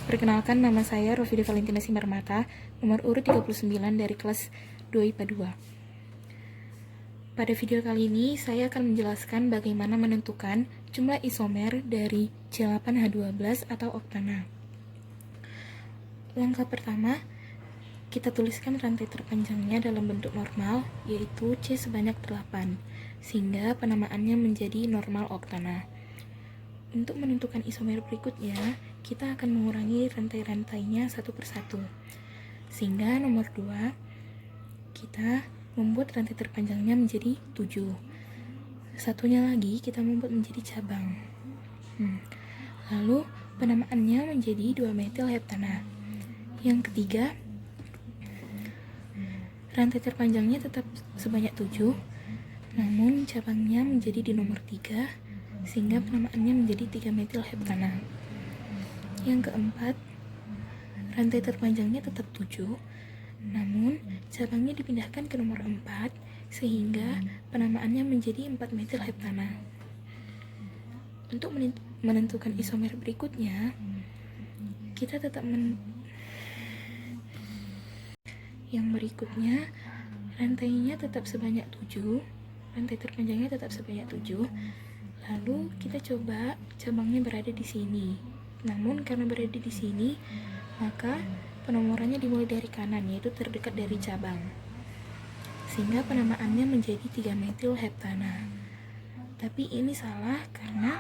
Perkenalkan, nama saya Rofida Valentina Simarmata, nomor urut 39 dari kelas 2 IPA 2. Pada video kali ini, saya akan menjelaskan bagaimana menentukan jumlah isomer dari C8H12 atau oktana. Langkah pertama, kita tuliskan rantai terpanjangnya dalam bentuk normal, yaitu C sebanyak 8, sehingga penamaannya menjadi normal oktana. Untuk menentukan isomer berikutnya, kita akan mengurangi rantai-rantainya satu persatu. Sehingga nomor 2, kita membuat rantai terpanjangnya menjadi 7. Satunya lagi kita membuat menjadi cabang. Lalu penamaannya menjadi 2-metil heptana. Yang ketiga, rantai terpanjangnya tetap sebanyak 7, namun cabangnya menjadi di nomor 3, sehingga penamaannya menjadi 3-metil heptana. Yang keempat, rantai terpanjangnya tetap 7, namun cabangnya dipindahkan ke nomor 4, sehingga penamaannya menjadi 4-metil heptana. Untuk menentukan isomer berikutnya, kita tetap yang berikutnya, rantainya tetap sebanyak 7, rantai terpanjangnya tetap sebanyak 7. Lalu kita coba cabangnya berada di sini. Namun karena berada di sini, maka penomorannya dimulai dari kanan, yaitu terdekat dari cabang. Sehingga penamaannya menjadi 3-metil heptana. Tapi ini salah karena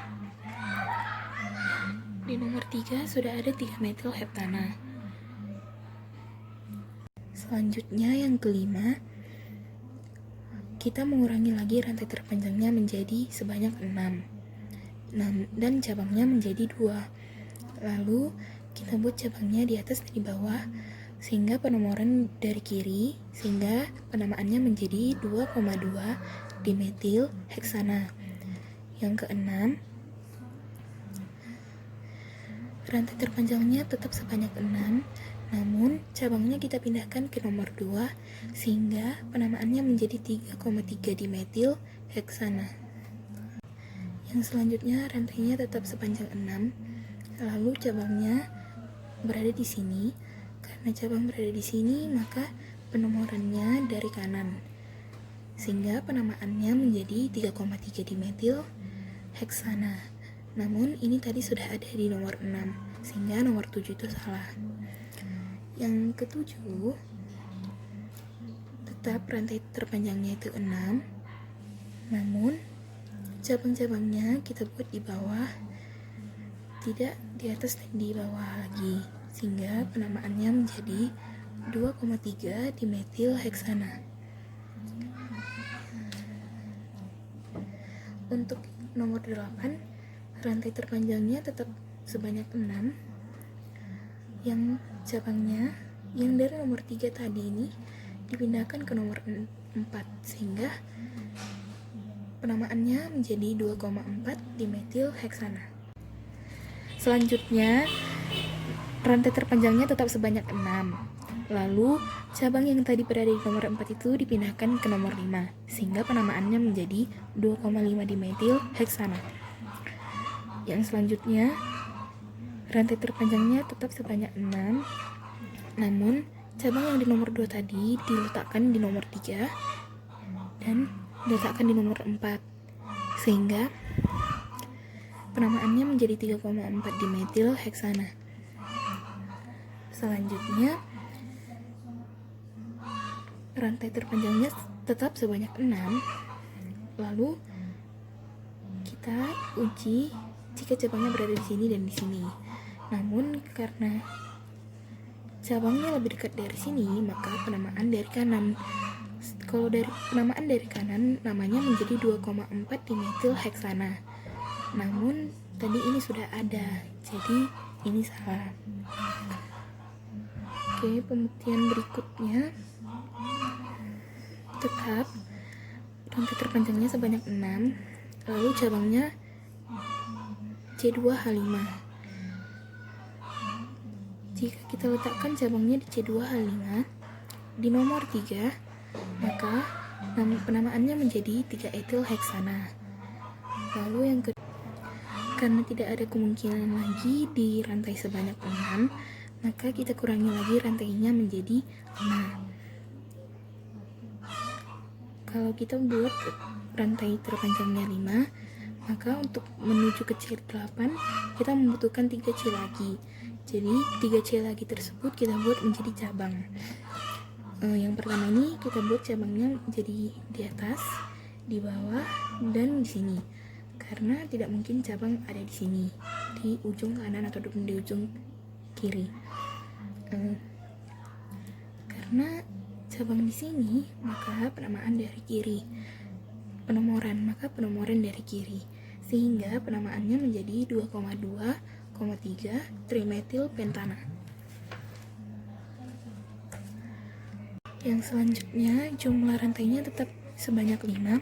di nomor 3 sudah ada 3-metil heptana. Selanjutnya yang kelima, kita mengurangi lagi rantai terpanjangnya menjadi sebanyak 6 dan cabangnya menjadi 2. Lalu kita buat cabangnya di atas dan di bawah, sehingga penomoran dari kiri, sehingga penamaannya menjadi 2,2 dimetil heksana. Yang keenam, rantai terpanjangnya tetap sebanyak 6, namun cabangnya kita pindahkan ke nomor 2, sehingga penamaannya menjadi 3,3 dimetil heksana. Yang selanjutnya rantainya tetap sepanjang 6, lalu cabangnya berada di sini. Karena cabang berada di sini, maka penomorannya dari kanan, sehingga penamaannya menjadi 3,3 dimetil heksana. Namun ini tadi sudah ada di nomor 6, sehingga nomor 7 itu salah. Yang ketujuh, tetap rantai terpanjangnya itu 6, namun cabang-cabangnya kita buat di bawah, tidak di atas dan di bawah lagi, sehingga penamaannya menjadi 2,3 dimetil heksana. Untuk nomor 8, rantai terpanjangnya tetap sebanyak 6, yang cabangnya yang dari nomor 3 tadi ini dipindahkan ke nomor 4, sehingga penamaannya menjadi 2,4 dimetil heksana. Selanjutnya, rantai terpanjangnya tetap sebanyak 6. Lalu, cabang yang tadi berada di nomor 4 itu dipindahkan ke nomor 5, sehingga penamaannya menjadi 2,5 dimetil heksana. Yang selanjutnya, rantai terpanjangnya tetap sebanyak 6, namun cabang yang di nomor 2 tadi diletakkan di nomor 3 dan diletakkan di nomor 4, sehingga penamaannya menjadi 3,4 dimetil heksana. Selanjutnya, rantai terpanjangnya tetap sebanyak 6, lalu kita uji jika cabangnya berada di sini dan di sini. Namun karena cabangnya lebih dekat dari sini, maka penamaan dari kanan. Kalau dari penamaan dari kanan, namanya menjadi 2,4 dimetil heksana. Namun tadi ini sudah ada, jadi ini salah. Oke, pembuktian berikutnya, tetap rantai terpanjangnya sebanyak 6, lalu cabangnya C2H5. Jika kita letakkan cabangnya di C2H5 di nomor 3, maka penamaannya menjadi 3-etil heksana. Lalu yang kedua, Karena tidak ada kemungkinan lagi di rantai sebanyak 6, maka kita kurangi lagi rantainya menjadi 5. Kalau kita buat rantai terpanjangnya 5, maka untuk menuju ke C8 kita membutuhkan 3 C lagi. Jadi 3 C lagi tersebut kita buat menjadi cabang. Yang pertama ini kita buat cabangnya jadi di atas, di bawah, dan di sini. Karena tidak mungkin cabang ada di sini, di ujung kanan atau di ujung kiri. Karena cabang di sini, maka penamaan dari kiri. Maka penomoran dari kiri. Sehingga penamaannya menjadi 2,2,3 trimetil pentana. Yang selanjutnya, jumlah rantainya tetap sebanyak 5,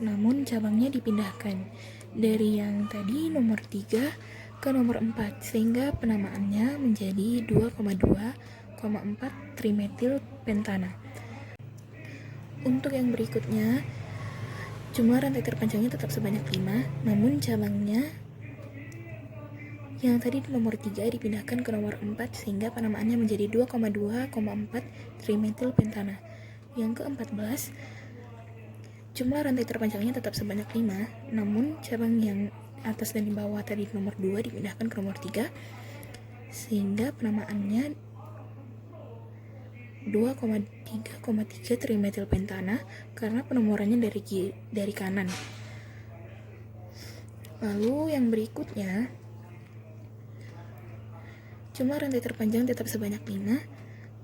namun cabangnya dipindahkan dari yang tadi nomor 3 ke nomor 4, sehingga penamaannya menjadi 2,2,4 trimetil pentana. Untuk yang berikutnya, jumlah rantai terpanjangnya tetap sebanyak 5, namun cabangnya yang tadi di nomor 3 dipindahkan ke nomor 4, sehingga penamaannya menjadi 2,2,4 trimetil pentana. Yang ke-14, jumlah rantai terpanjangnya tetap sebanyak 5, namun cabang yang atas dan di bawah tadi nomor 2 dipindahkan ke nomor 3, sehingga penamaannya 2,3,3 trimetil pentana karena penomorannya dari kanan. Lalu yang berikutnya, jumlah rantai terpanjang tetap sebanyak 5,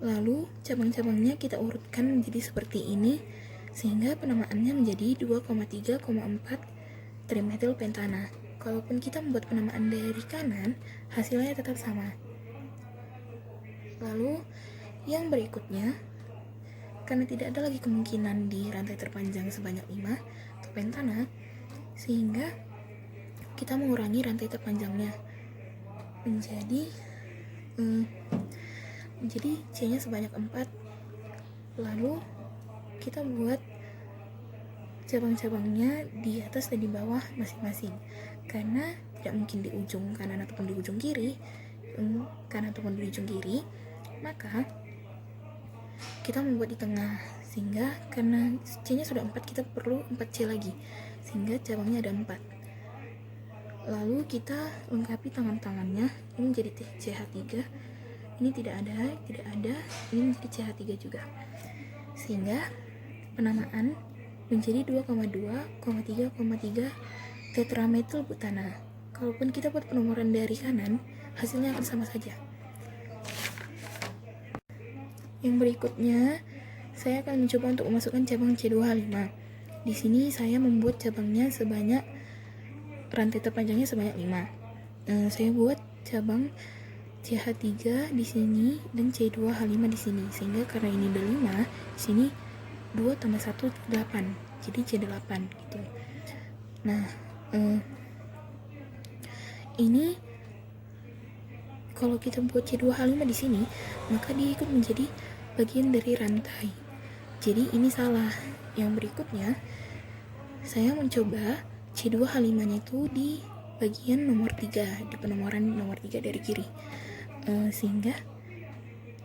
lalu cabang-cabangnya kita urutkan menjadi seperti ini, sehingga penamaannya menjadi 2,3,4 trimetil pentana. Kalaupun kita membuat penamaan dari kanan, hasilnya tetap sama. Lalu yang berikutnya, karena tidak ada lagi kemungkinan di rantai terpanjang sebanyak 5 atau pentana, sehingga kita mengurangi rantai terpanjangnya menjadi C-nya sebanyak 4. Lalu kita buat cabang-cabangnya di atas dan di bawah masing-masing, karena tidak mungkin di ujung kanan ataupun di ujung kiri, maka kita membuat di tengah, sehingga karena C-nya sudah 4, kita perlu 4 C lagi, sehingga cabangnya ada 4. Lalu kita lengkapi tangan-tangannya, ini menjadi CH3, ini tidak ada, ini menjadi CH3 juga, sehingga penamaan menjadi 2,2,3,3 tetrametil butana. Kalaupun kita buat penomoran dari kanan, hasilnya akan sama saja. Yang berikutnya, saya akan mencoba untuk memasukkan cabang C2H5. Di sini saya membuat cabangnya sebanyak, rantai terpanjangnya sebanyak 5. Saya buat cabang CH3 di sini dan C2H5 di sini, sehingga karena ini ada 5, di sini 2 tambah 1 8, jadi C8 gitu. Nah, ini kalau kita buat C2H5 di sini, maka dia ikut menjadi bagian dari rantai. Jadi ini salah. Yang berikutnya, saya mencoba C2H5-nya itu di bagian nomor 3, di penomoran nomor 3 dari kiri, sehingga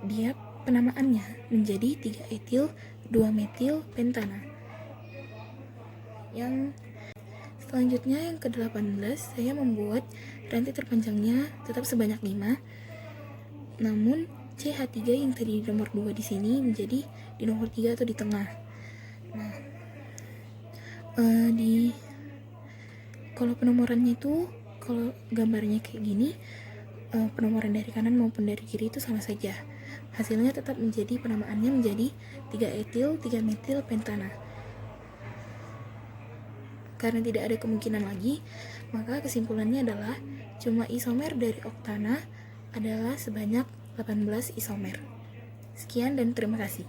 dia penamaannya menjadi 3 etil 2 metil pentana. Yang selanjutnya, yang ke-18, saya membuat rantai terpanjangnya tetap sebanyak 5, namun CH3 yang tadi di nomor 2 di sini menjadi di nomor 3 atau di tengah. Nah, kalau penomorannya itu, kalau gambarnya kayak gini, penomoran dari kanan maupun dari kiri itu sama saja. Hasilnya tetap menjadi, penamaannya menjadi 3 etil 3 metil pentana. Karena tidak ada kemungkinan lagi, maka kesimpulannya adalah jumlah isomer dari oktana adalah sebanyak 18 isomer. Sekian dan terima kasih.